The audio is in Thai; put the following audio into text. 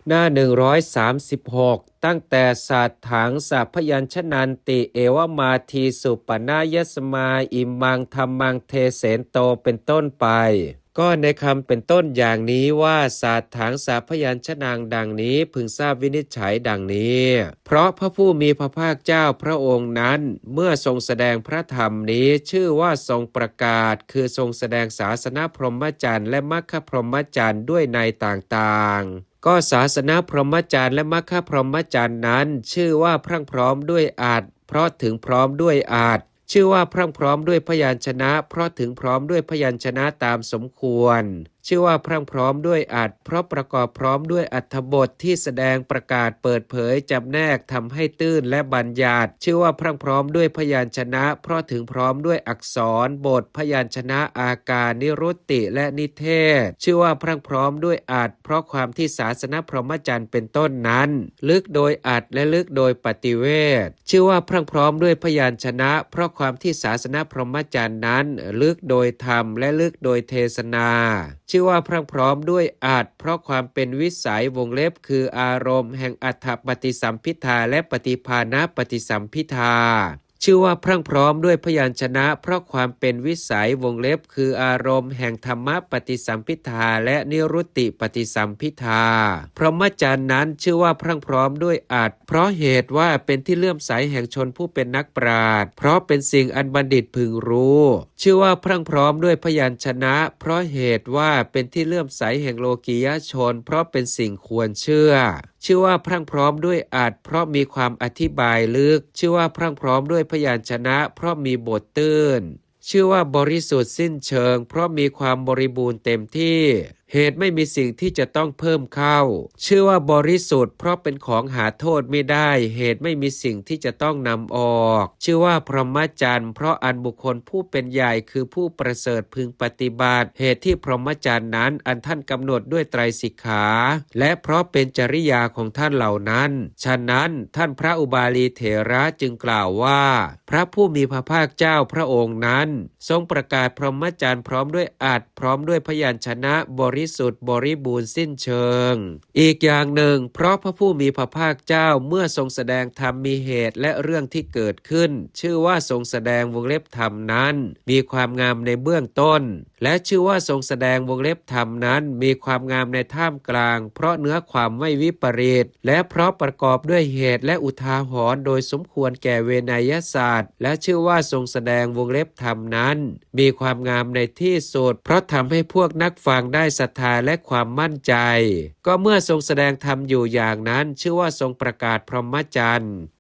หน้า136ตั้งแต่สัตถังสัพพยัญชนันติเอวมาทีสุปนายสมาอิมังธัมมังเทเสนโตเป็นต้นไปก็ในคำเป็นต้นอย่างนี้ว่าสัตถังสัพพยัญชนะดังนี้พึงทราบวินิจฉัยดังนี้เพราะพระผู้มีพระภาคเจ้าพระองค์นั้นเมื่อทรงแสดงพระธรรมนี้ชื่อว่าทรงประกาศคือทรงแสดงศาสนพรหมจรรย์และมรรคพรหมจรรย์ด้วยในต่างๆก็ศาสนาพรหมจรรย์และมรรคพรหมจรรย์นั้นชื่อว่าพรั่งพร้อมด้วยอาจเพราะถึงพร้อมด้วยอาจชื่อว่าพรั่งพร้อมด้วยพยัญชนะเพราะถึงพร้อมด้วยพยัญชนะตามสมควรชื่อว่าพรั่งพร้อมด้วยอาจเพราะประกอบพร้อมด้วยอรรถบทที่แสดงประกาศเปิดเผยจำแนกทำให้ตื้นและบัญญัติชื่อว่าพรั่งพร้อมด้วยพยัญชนะเพราะถึงพร้อมด้วยอักษรบทพยัญชนะอาการนิรุตติและนิเทศชื่อว่าพรั่งพร้อมด้วยอาจเพราะความที่ศาสนพรหมจรรย์เป็นต้นนั้นลึกโดยอาจและลึกโดยปฏิเวทชื่อว่าพรั่งพร้อมด้วยพยัญชนะเพราะความที่ศาสนพรหมจรรย์นั้นลึกโดยธรรมและลึกโดยเทศนาชื่อว่าพรั่งพร้อมด้วยอาจเพราะความเป็นวิสัยวงเล็บคืออารมณ์แห่งอัฏฐปฏิสัมภิทาและปฏิภาณปฏิสัมภิทาชื่อว่าพรั่งพร้อมด้วยพยัญชนะเพราะความเป็นวิสัยวงเล็บคืออารมณ์แห่งธรรมปฏิสัมภิทาและนิรุตติปฏิสัมภิทาพรหมจรรย์นั้นชื่อว่าพรั่งพร้อมด้วยอาจเพราะเหตุว่าเป็นที่เลื่อมใสแห่งชนผู้เป็นนักปราชญ์เพราะเป็นสิ่งอันบัณฑิตพึงรู้ชื่อว่าพรั่งพร้อมด้วยพยัญชนะเพราะเหตุว่าเป็นที่เลื่อมใสแห่งโลกียชนเพราะเป็นสิ่งควรเชื่อชื่อว่าพรั่งพร้อมด้วยอาจเพราะมีความอธิบายลึกชื่อว่าพรั่งพร้อมด้วยพยัญชนะเพราะมีบทตื้นชื่อว่าบริสุทธิ์สิ้นเชิงเพราะมีความบริบูรณ์เต็มที่เหตุไม่มีสิ่งที่จะต้องเพิ่มเข้าชื่อว่าบริสุทธิ์เพราะเป็นของหาโทษไม่ได้เหตุไม่มีสิ่งที่จะต้องนำออกชื่อว่าพรหมจรรย์เพราะอันบุคคลผู้เป็นใหญ่คือผู้ประเสริฐพึงปฏิบัติเหตุที่พรหมจรรย์นั้นอันท่านกำหนดด้วยไตรสิกขาและเพราะเป็นจริยาของท่านเหล่านั้นฉะนั้นท่านพระอุบาลีเถระจึงกล่าวว่าพระผู้มีพระภาคเจ้าพระองค์นั้นทรงประกาศพรหมจรรย์พร้อมด้วยอาจพร้อมด้วยพยัญชนะบริสุทธิ์บริบูรณ์สิ้นเชิงอีกอย่างหนึ่งเพราะพระผู้มีพระภาคเจ้าเมื่อทรงแสดงธรรมมีเหตุและเรื่องที่เกิดขึ้นชื่อว่าทรงแสดงวงเล็บธรรมนั้นมีความงามในเบื้องต้นและชื่อว่าทรงแสดงวงเล็บธรรมนั้นมีความงามในท่ามกลางเพราะเนื้อความไม่วิปริตและเพราะประกอบด้วยเหตุและอุทาหรณ์โดยสมควรแก่เวนยศาสตร์และชื่อว่าทรงแสดงวงเล็บธรรมนั้นมีความงามในที่สุดเพราะทำให้พวกนักฟังได้ศรัทธาและความมั่นใจก็เมื่อทรงแสดงธรรมอยู่อย่างนั้นชื่อว่าทรงประกาศพรหมจรรย์